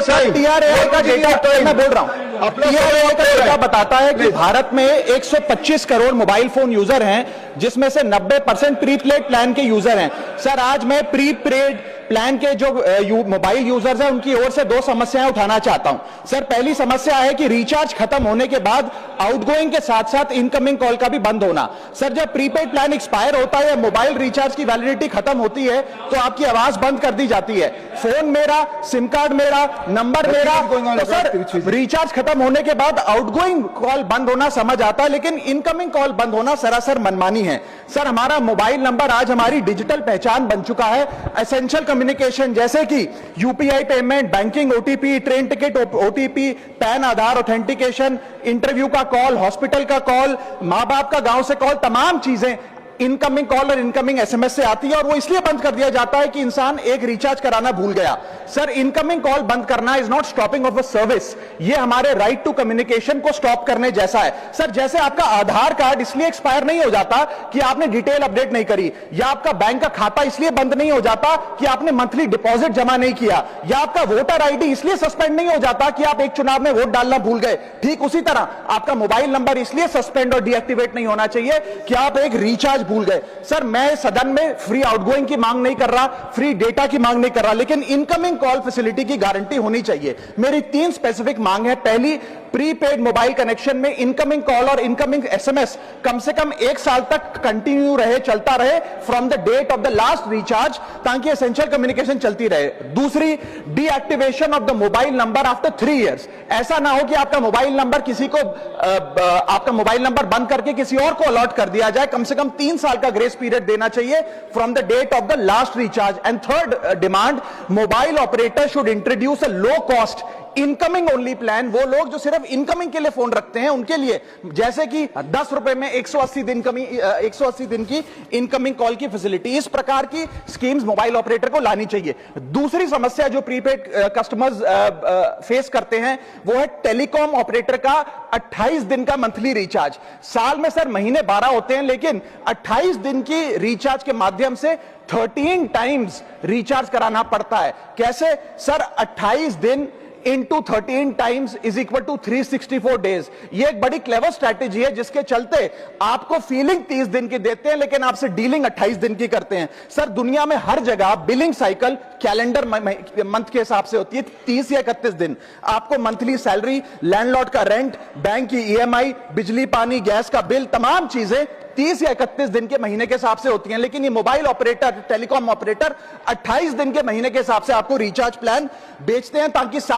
TRAI का data मैं बोल रहा हूं, TRAI का डेटा बताता है कि भारत में 125 करोड़ मोबाइल फोन यूजर हैं, जिसमें से 90% प्रीपेड प्लान के यूजर हैं। सर, आज मैं प्रीपेड प्लान के जो मोबाइल यूजर्स हैं उनकी ओर से दो समस्याएं उठाना चाहता हूं। सर, पहली समस्या है कि रिचार्ज खत्म होने के बाद आउटगोइंग के साथ साथ इनकमिंग कॉल का भी बंद होना। सर, जब प्रीपेड प्लान एक्सपायर होता है या मोबाइल रिचार्ज की वैलिडिटी खत्म होती है तो आपकी आवाज बंद कर दी जाती है, फोन मेरा, सिम कार्ड मेरा, नंबर मेरा। तो सर, रिचार्ज खत्म होने के बाद आउटगोइंग कॉल बंद होना समझ आता है, लेकिन इनकमिंग कॉल बंद होना सरासर मनमानी है। सर, हमारा मोबाइल नंबर आज हमारी डिजिटल पहचान बन चुका है। एसेंशियल कम्युनिकेशन जैसे कि UPI payment, banking, OTP, train ticket OTP, PAN Aadhaar authentication, interview का कॉल, हॉस्पिटल का कॉल, मां बाप का गांव से कॉल, तमाम चीजें इनकमिंग कॉल और इनकमिंग एसएमएस से आती है, और वो इसलिए बंद कर दिया जाता है कि इंसान एक रिचार्ज कराना भूल गया। सर, इनकमिंग कॉल बंद करना is not stopping of a service, ये हमारे राइट टू कम्युनिकेशन को स्टॉप करने जैसा है। सर, जैसे आपका आधार कार्ड इसलिए एक्सपायर नहीं हो जाता कि आपने डिटेल अपडेट नहीं करी, या आपका बैंक का खाता इसलिए बंद नहीं हो जाता कि आपने मंथली डिपॉजिट जमा नहीं किया, या आपका वोटर आईडी इसलिए सस्पेंड नहीं हो जाता कि आप एक चुनाव में वोट डालना भूल गए, ठीक उसी तरह आपका मोबाइल नंबर इसलिए सस्पेंड और डीएक्टिवेट नहीं होना चाहिए कि आप एक रिचार्ज भूल गए। सर, मैं सदन में फ्री आउटगोइंग की मांग नहीं कर रहा, फ्री डेटा की मांग नहीं कर रहा, लेकिन इनकमिंग कॉल फैसिलिटी की गारंटी होनी चाहिए। मेरी 3 स्पेसिफिक मांग है। पहली, प्रीपेड मोबाइल कनेक्शन में इनकमिंग कॉल और इनकमिंग एसएमएस कम से कम 1 साल तक कंटिन्यू रहे, चलता रहे from the date of the last recharge, ताकि एसेंशियल कम्युनिकेशन चलती रहे। दूसरी, deactivation of the mobile number after 3 years. ऐसा ना हो कि आपका मोबाइल नंबर किसी को आपका मोबाइल नंबर बंद करके किसी और को अलॉट कर दिया जाए। कम से कम 3 साल का ग्रेस पीरियड देना चाहिए from the date of the last recharge. And third demand, mobile operator should introduce a low cost incoming only plan. वो लोग जो सिर्फ इनकमिंग के लिए फोन रखते हैं उनके लिए, जैसे कि 10 रुपए में 180 दिन की इनकमिंग कॉल की फैसिलिटी, इस प्रकार की स्कीम्स मोबाइल ऑपरेटर को लानी चाहिए। दूसरी समस्या जो प्रीपेड कस्टमर्स फेस करते हैं वो है टेलीकॉम ऑपरेटर का 28 दिन का मंथली रिचार्ज। साल में सर महीने 12 होते हैं, लेकिन 28 दिन की रिचार्ज के माध्यम से 13 टाइम्स रिचार्ज कराना पड़ता है। कैसे सर? 28 दिन into 13 times is equal to 364 days. ये एक बड़ी क्लेवर स्ट्रैटेजी है, जिसके चलते आपको फीलिंग 30 दिन की देते हैं, लेकिन आपसे डीलिंग 28 दिन की करते हैं। सर, दुनिया में हर जगह बिलिंग साइकिल कैलेंडर मंथ के हिसाब से होती है, 30 या 31 दिन। आपको मंथली सैलरी, लैंडलॉर्ड का रेंट, बैंक की ईएमआई, बिजली पानी गैस का बिल, तमाम चीजें 30 या 31 दिन के महीने के हिसाब से होती हैं। लेकिन ये मोबाइल ऑपरेटर, टेलीकॉम ऑपरेटर 28 दिन के महीने के हिसाब से आपको रिचार्ज प्लान बेचते हैं, ताकि